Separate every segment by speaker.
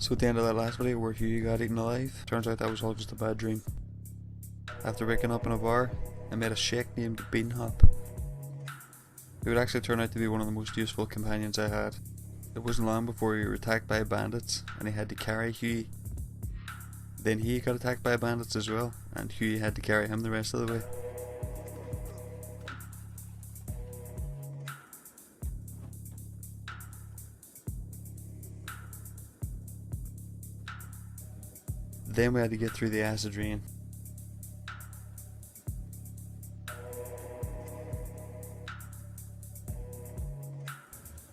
Speaker 1: So at the end of that last video where Huey got eaten alive, turns out that was all just a bad dream. After waking up in a bar, I made a shake named Bean Hop. It would actually turn out to be one of the most useful companions I had. It wasn't long before we were attacked by bandits and I had to carry Huey. Then he got attacked by bandits as well, and Huey had to carry him the rest of the way. Then we had to get through the acid rain.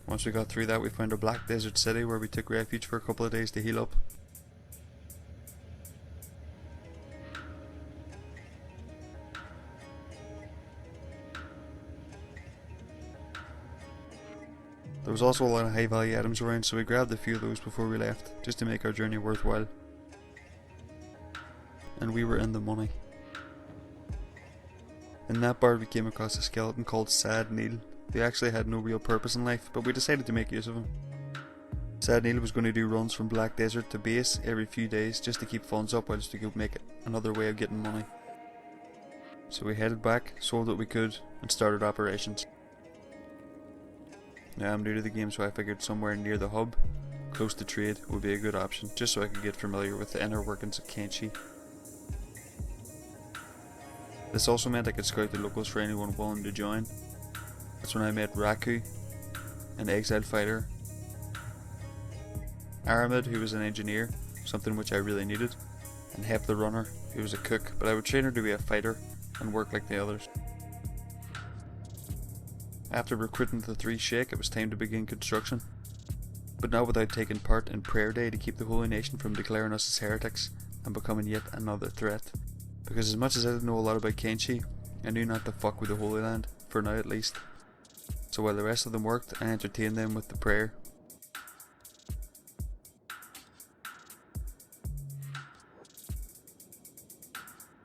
Speaker 1: Once we got through that, we found a black desert city where we took refuge for a couple of days to heal up. There was also a lot of high value items around, so we grabbed a few of those before we left, just to make our journey worthwhile. And we were in the money. In that bar we came across a skeleton called Sad Neil. They actually had no real purpose in life, but we decided to make use of him. Sad Neil was going to do runs from Black Desert to base every few days just to keep funds up whilst we could make another way of getting money. So we headed back, sold what we could, and started operations. Now I'm new to the game, so I figured somewhere near the hub, close to trade, would be a good option, just so I could get familiar with the inner workings of Kenshi. This also meant I could scout the locals for anyone willing to join. That's when I met Raku, an exiled fighter, Aramid, who was an engineer, something which I really needed, and Hep the runner, who was a cook, but I would train her to be a fighter and work like the others. After recruiting the 3 Sheikh, it was time to begin construction, but not without taking part in prayer day to keep the Holy Nation from declaring us as heretics and becoming yet another threat. Because as much as I didn't know a lot about Kenshi, I knew not to fuck with the Holy Land, for now at least. So while the rest of them worked, I entertained them with the prayer.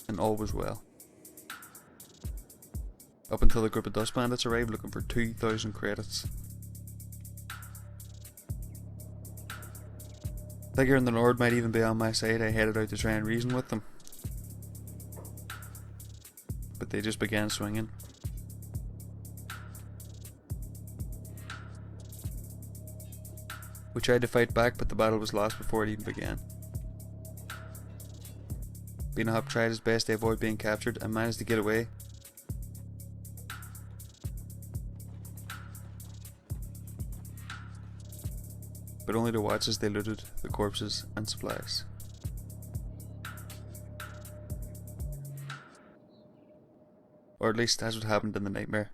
Speaker 1: And all was well. Up until the group of dust bandits arrived looking for 2,000 credits. Figuring the Lord might even be on my side, I headed out to try and reason with them. But they just began swinging. We tried to fight back, but the battle was lost before it even began. Bean Hop tried his best to avoid being captured and managed to get away. But only to watch as they looted the corpses and supplies. Or at least that's what happened in the nightmare.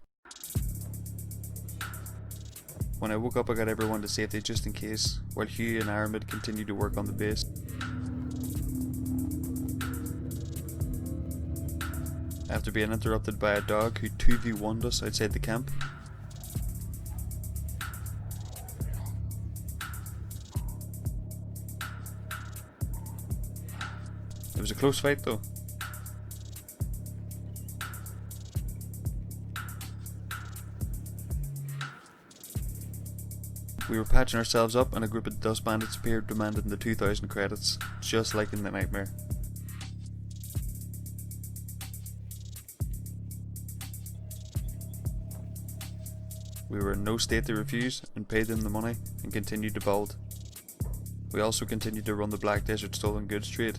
Speaker 1: When I woke up, I got everyone to safety just in case, while Huey and Aramid continued to work on the base. After being interrupted by a dog who 2v1'd us outside the camp. It was a close fight though. We were patching ourselves up and a group of dust bandits appeared demanding the 2,000 credits, just like in the nightmare. We were in no state to refuse and paid them the money and continued to build. We also continued to run the Black Desert stolen goods trade.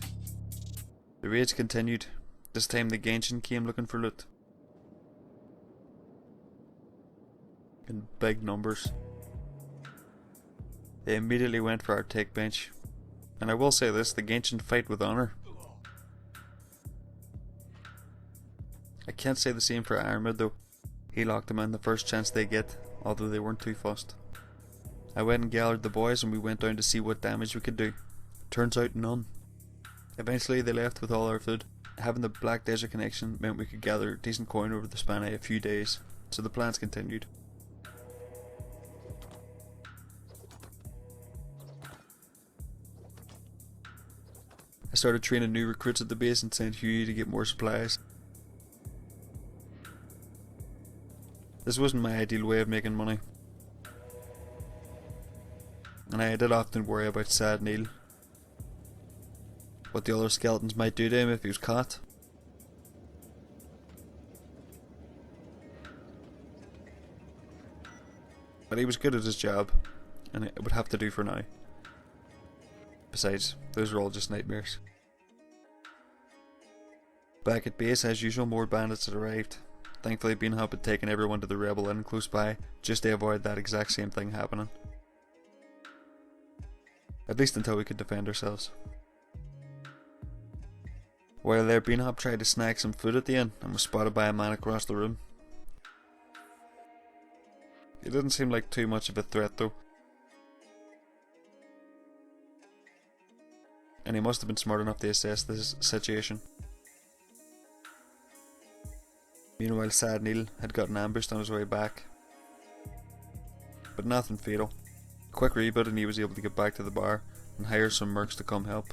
Speaker 1: The raids continued. This time the Genshin came looking for loot. In big numbers. They immediately went for our tech bench. And I will say this, the Genshin fight with honor. I can't say the same for Aramid though. He locked them in the first chance they get, although they weren't too fussed. I went and gathered the boys and we went down to see what damage we could do. Turns out none. Eventually they left with all our food. Having the Black Desert connection meant we could gather decent coin over the span of a few days, so the plans continued. I started training new recruits at the base and sent Huey to get more supplies. This wasn't my ideal way of making money, and I did often worry about Sad Neil, what the other skeletons might do to him if he was caught. But he was good at his job, and it would have to do for now. Besides, those are all just nightmares. Back at base, as usual, more bandits had arrived. Thankfully, Beanhop had taken everyone to the rebel inn close by, just to avoid that exact same thing happening. At least until we could defend ourselves. While there, Beanhop tried to snag some food at the inn, and was spotted by a man across the room. It didn't seem like too much of a threat though. And he must have been smart enough to assess this situation. Meanwhile, Sad Neil had gotten ambushed on his way back. But nothing fatal. A quick reboot and he was able to get back to the bar and hire some mercs to come help.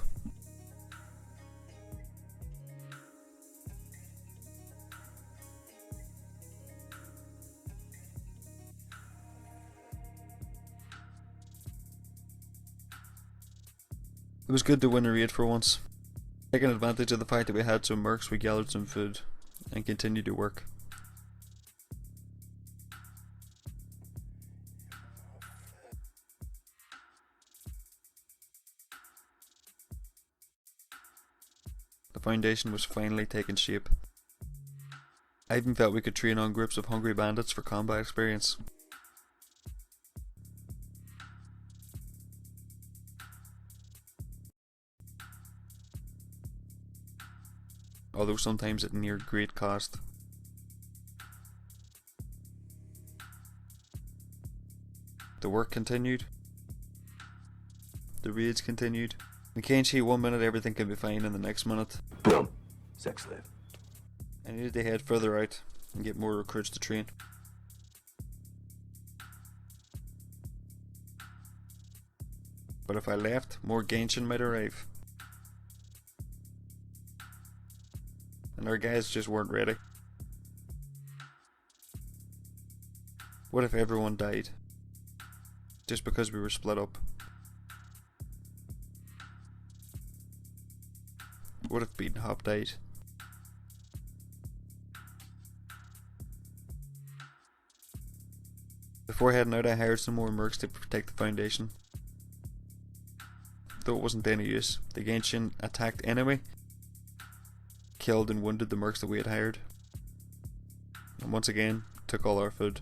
Speaker 1: It was good to win a raid for once. Taking advantage of the fact that we had some mercs, we gathered some food and continued to work. The foundation was finally taking shape. I even felt we could train on groups of hungry bandits for combat experience. Although sometimes at near great cost. The work continued. The raids continued. In Kenshi, 1 minute everything can be fine, and the next minute,
Speaker 2: boom, sex slave.
Speaker 1: I needed to head further out and get more recruits to train. But if I left, more Genshin might arrive. And our guys just weren't ready. What if everyone died? Just because we were split up? What if Beatenhop died? Before heading out, I hired some more mercs to protect the foundation. Though it wasn't any use, the Genshin attacked enemy, killed and wounded the mercs that we had hired, and once again took all our food.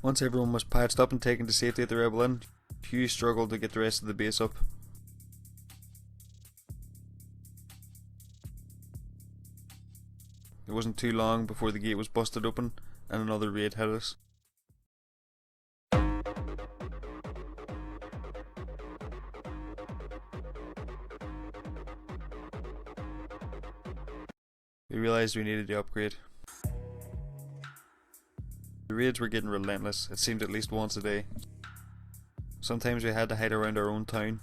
Speaker 1: Once everyone was patched up and taken to safety at the rebel inn, Hugh struggled to get the rest of the base up. It wasn't too long before the gate was busted open and another raid hit us. We realised we needed to upgrade. The raids were getting relentless, it seemed at least once a day. Sometimes we had to hide around our own town,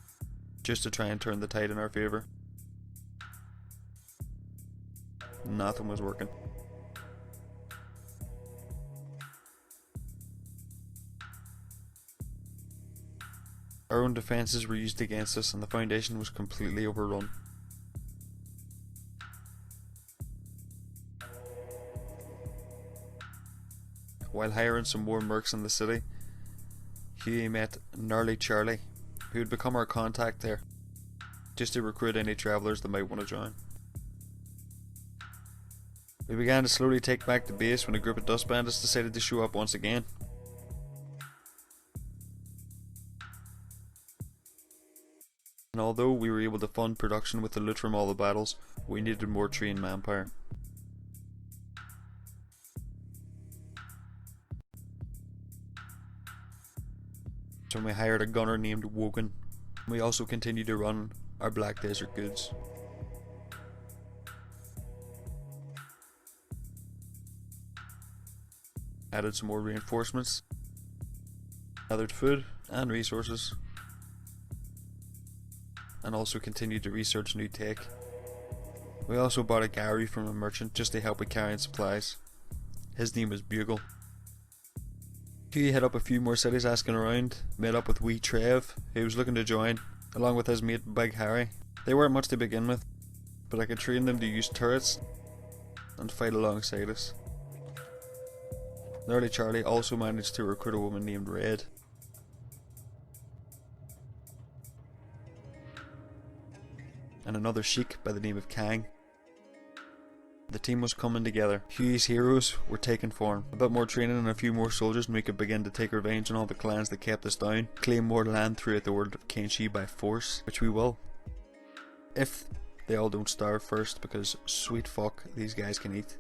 Speaker 1: just to try and turn the tide in our favour. Nothing was working. Our own defences were used against us and the foundation was completely overrun. While hiring some more mercs in the city, Huey met Gnarly Charlie, who would become our contact there, just to recruit any travellers that might want to join. We began to slowly take back the base when a group of dust bandits decided to show up once again. And although we were able to fund production with the loot from all the battles, we needed more trained manpower. So we hired a gunner named Wogan. We also continued to run our Black Desert goods. Added some more reinforcements, gathered food and resources, and also continued to research new tech. We also bought a Gary from a merchant just to help with carrying supplies. His name was Bugle. Huey hit up a few more cities asking around, met up with wee Trev, who was looking to join, along with his mate Big Harry. They weren't much to begin with, but I could train them to use turrets and fight alongside us. Gnarly Charlie also managed to recruit a woman named Red. And another sheik by the name of Kang. The team was coming together. Huey's heroes were taking form. A bit more training and a few more soldiers and we could begin to take revenge on all the clans that kept us down. Claim more land throughout the world of Kenshi by force, which we will. If they all don't starve first, because sweet fuck, these guys can eat.